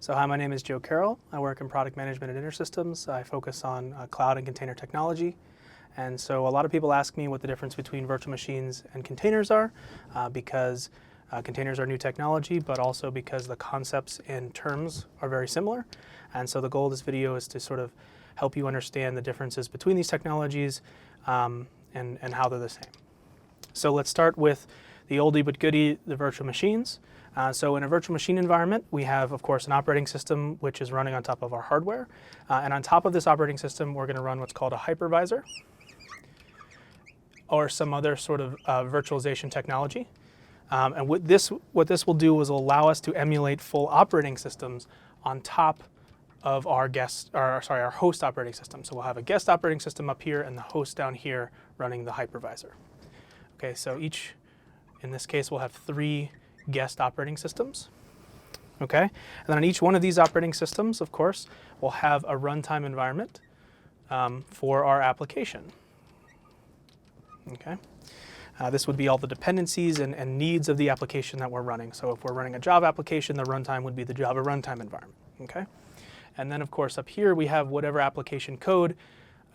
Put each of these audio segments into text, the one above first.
So hi, my name is Joe Carroll. I work in product management at InterSystems. I focus on cloud and container technology. And so a lot of people ask me what the difference between virtual machines and containers are, because containers are new technology, but also because the concepts and terms are very similar. And so the goal of this video is to sort of help you understand the differences between these technologies and how they're the same. So let's start with the oldie but goodie, the virtual machines. So in a virtual machine environment, we have, of course, an operating system which is running on top of our hardware. And on top of this operating system, we're going to run what's called a hypervisor or some other sort of virtualization technology. And what this will do is allow us to emulate full operating systems on top of our host operating system. So we'll have a guest operating system up here and the host down here running the hypervisor. Okay, so in this case, we'll have 3 guest operating systems. Okay, and then on each one of these operating systems, of course, we'll have a runtime environment for our application. Okay, this would be all the dependencies and needs of the application that we're running. So if we're running a Java application, the runtime would be the Java runtime environment. Okay, and then of course up here we have whatever application code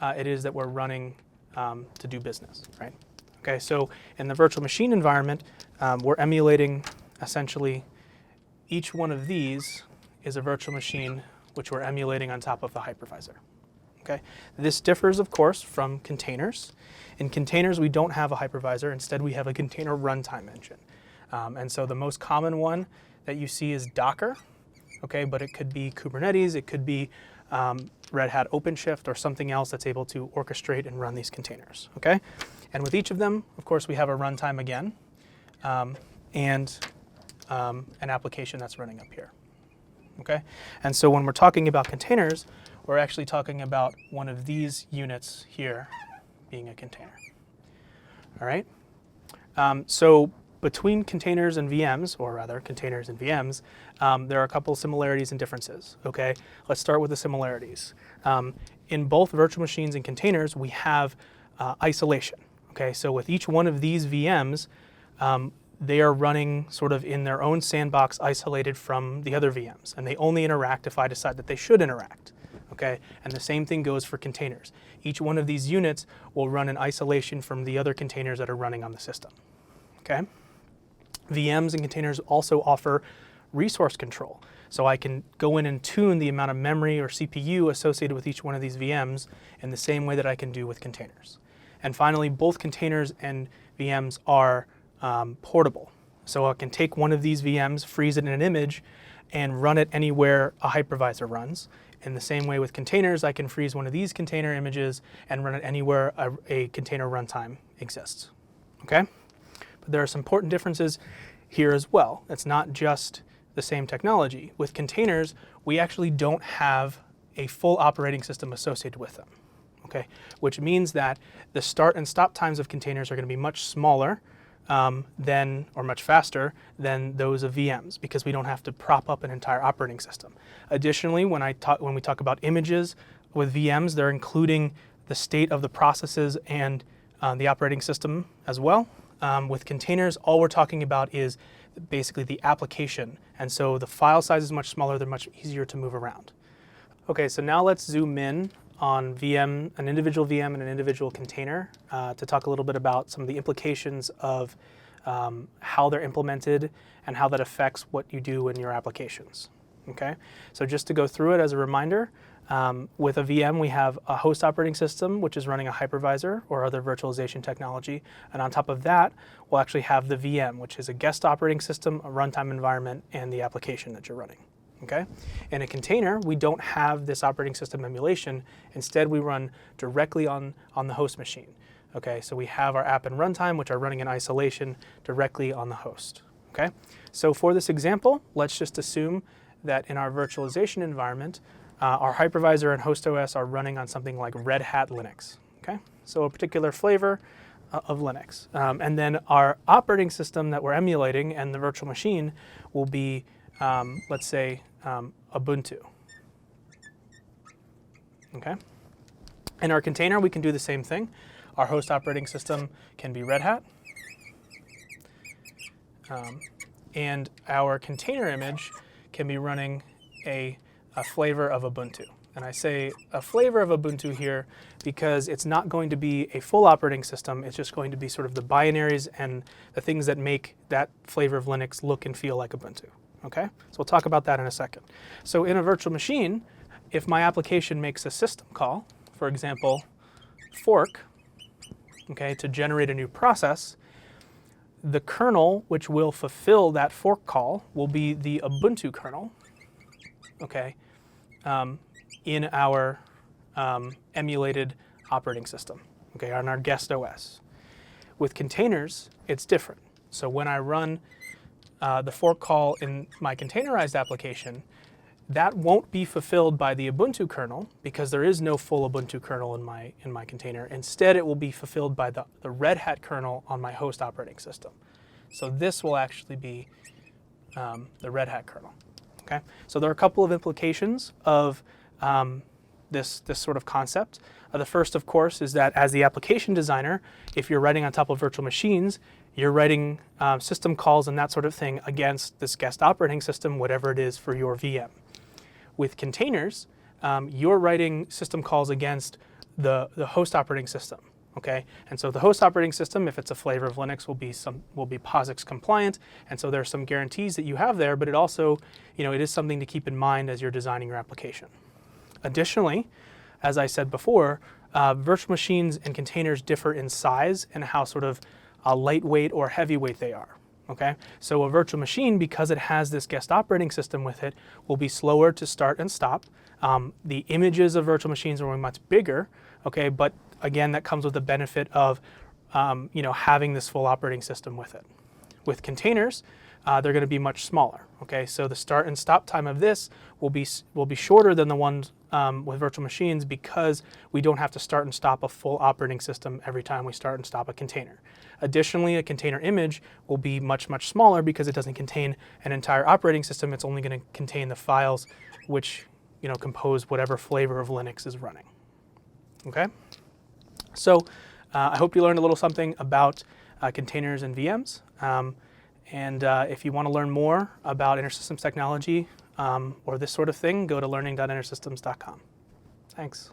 it is that we're running to do business, right? Okay, so in the virtual machine environment, we're emulating essentially each one of these is a virtual machine which we're emulating on top of the hypervisor. Okay, this differs, of course, from containers. In containers, we don't have a hypervisor. Instead, we have a container runtime engine. And so the most common one that you see is Docker. Okay, but it could be Kubernetes, it could be Red Hat OpenShift, or something else that's able to orchestrate and run these containers. Okay, and with each of them, of course, we have a runtime again, and an application that's running up here. Okay, and so when we're talking about containers, we're actually talking about one of these units here being a container. All right, so between containers and VMs, or rather containers and VMs, there are a couple similarities and differences. Okay, let's start with the similarities. In both virtual machines and containers, we have isolation. Okay, so with each one of these VMs, they are running sort of in their own sandbox, isolated from the other VMs, and they only interact if I decide that they should interact. Okay, and the same thing goes for containers. Each one of these units will run in isolation from the other containers that are running on the system. Okay, VMs and containers also offer resource control, so I can go in and tune the amount of memory or CPU associated with each one of these VMs in the same way that I can do with containers. And finally, both containers and VMs are portable. So I can take one of these VMs, freeze it in an image, and run it anywhere a hypervisor runs. In the same way with containers, I can freeze one of these container images and run it anywhere a container runtime exists. Okay? But there are some important differences here as well. It's not just the same technology. With containers, we actually don't have a full operating system associated with them. Okay? Which means that the start and stop times of containers are going to be much smaller or much faster than those of VMs, because we don't have to prop up an entire operating system. Additionally, when we talk about images with VMs, they're including the state of the processes and the operating system as well. With containers, all we're talking about is basically the application, and so the file size is much smaller, they're much easier to move around. Okay, so now let's zoom in on an individual VM and an individual container to talk a little bit about some of the implications of how they're implemented and how that affects what you do in your applications. Okay, so just to go through it as a reminder, with a VM we have a host operating system which is running a hypervisor or other virtualization technology, and on top of that we'll actually have the VM, which is a guest operating system, a runtime environment, and the application that you're running. Okay? In a container, we don't have this operating system emulation. Instead, we run directly on the host machine. Okay, so we have our app and runtime, which are running in isolation directly on the host. Okay, so for this example, let's just assume that in our virtualization environment, our hypervisor and host OS are running on something like Red Hat Linux. Okay, so a particular flavor of Linux. And then our operating system that we're emulating and the virtual machine will be let's say Ubuntu. Okay. In our container, we can do the same thing. Our host operating system can be Red Hat. And our container image can be running a flavor of Ubuntu. And I say a flavor of Ubuntu here because it's not going to be a full operating system. It's just going to be sort of the binaries and the things that make that flavor of Linux look and feel like Ubuntu. Okay? So we'll talk about that in a second. So in a virtual machine, if my application makes a system call, for example, fork, okay, to generate a new process, the kernel which will fulfill that fork call will be the Ubuntu kernel, okay, in our emulated operating system, okay, on our guest OS. With containers, it's different. So when I run the fork call in my containerized application, that won't be fulfilled by the Ubuntu kernel because there is no full Ubuntu kernel in my container. Instead, it will be fulfilled by the Red Hat kernel on my host operating system. So this will actually be the Red Hat kernel. Okay? So there are a couple of implications of this sort of concept. The first, of course, is that as the application designer, if you're writing on top of virtual machines, you're writing system calls and that sort of thing against this guest operating system, whatever it is for your VM. With containers, you're writing system calls against the host operating system. Okay, and so the host operating system, if it's a flavor of Linux, will be POSIX compliant, and so there are some guarantees that you have there. But it also, it is something to keep in mind as you're designing your application. Additionally, as I said before, virtual machines and containers differ in size and how sort of lightweight or heavyweight they are. Okay, so a virtual machine, because it has this guest operating system with it, will be slower to start and stop. The images of virtual machines are much bigger. Okay, but again, that comes with the benefit of having this full operating system with it. With containers, they're going to be much smaller. Okay, so the start and stop time of this will be shorter than the ones with virtual machines because we don't have to start and stop a full operating system every time we start and stop a container. Additionally, a container image will be much, much smaller because it doesn't contain an entire operating system. It's only going to contain the files which compose whatever flavor of Linux is running. Okay, so I hope you learned a little something about containers and VMs. And if you want to learn more about InterSystems technology or this sort of thing, go to learning.intersystems.com. Thanks.